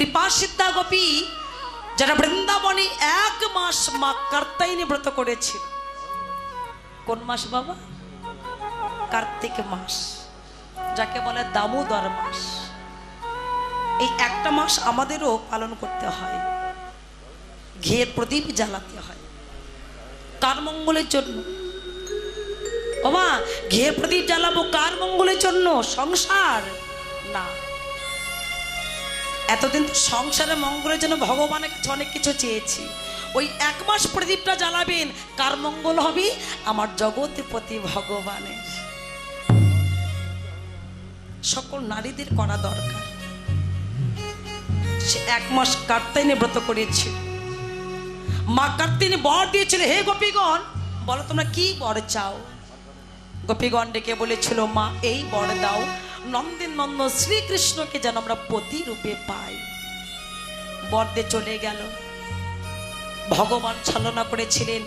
কৃপা সিদ্ধা গোপী যারা বৃন্দাবনে 1 মাস মা কার্তিনী ব্রত করেছিল। কোন মাস বাবা? কার্তিক মাস, যাকে বলে দামোদর মাস। এই একটা মাস আমাদেরও পালন করতে হয়, ঘিয়ের প্রদীপ জ্বালাতে হয়। কার মঙ্গলের জন্য? ওমা, ঘিয়ের প্রদীপ জ্বালাবো কার মঙ্গলের জন্য? সংসার না। এতদিন তো সংসারের মঙ্গলের জন্য ভগবানের কাছে অনেক কিছু চেয়েছি। ওই 1 মাস প্রদীপটা জ্বালাবেন, কার মঙ্গল হবে? আমার জগৎপতি ভগবানের। সকল নারীদের করা দরকার। সে 1 মাস কার্তিনী ব্রত করেছিল। মা কার্তিনী বর দিয়েছিল, হে গোপীগণ বলো তোমরা কি বর চাও? গোপীগণ ডেকে বলেছিল, মা এই বর দাও, নন্দের নন্দন শ্রীকৃষ্ণকে যেন আমরা পতি রূপে পাই। বর দিয়ে চলে গেল। ভগবান ছলনা করেছিলেন,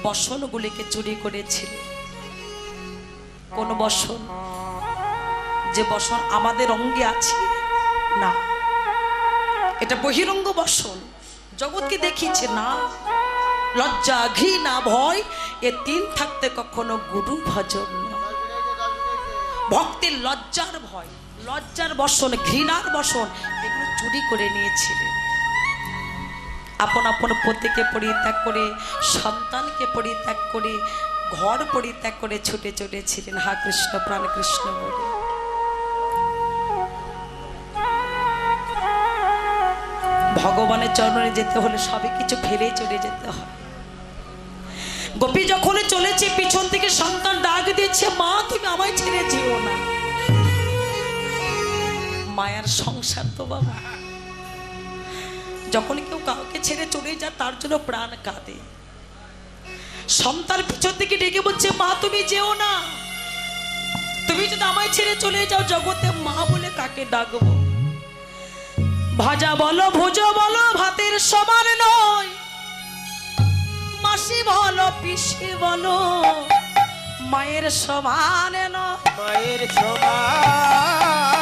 বসনগুলিকে চুরি করেছিলেন। কোন বসন? যে বসন আমাদের অঙ্গে আছে না, এটা বহিরঙ্গ বসন। জগৎকে দেখিয়েছে না। লজ্জা, ঘৃণা, ভয়, এ 3 থাকতে কখনো গুরু ভজন না। ভক্তের লজ্জার ভয়, লজ্জার বসন, ঘৃণার বসন, এগুলো চুরি করে নিয়েছিলেন। আপন আপন পতিকে পরিত্যাগ করে, সন্তানকে পরিত্যাগ করে, ঘর পরিত্যাগ করে ছুটে চলেছিলেন হা কৃষ্ণ প্রাণ কৃষ্ণ বলে। ভগবানের চরণে যেতে হলে সবই কিছু ফেলে চলে যেতে হয়। গোপী যখন চলেছে, পিছন থেকে সন্তান ডাক দিচ্ছে, মা তুমি আমায় ছেড়ে যেও না। মায়ার সংসার তো বাবা, যখন কেউ কাউকে ছেড়ে চলে যায় তার জন্য প্রাণ কাঁদে। সন্তান পিছন থেকে ডেকে বলছে, মা তুমি যেও না, তুমি যদি আমায় ছেড়ে চলে যাও, জগতে মা বলে কাকে ডাকবো? ভাজা বলো ভুজো বলো ভাতের সমান নয়, মাসি বলো পিসি বলো মায়ের সমান নয়। মায়ের সমান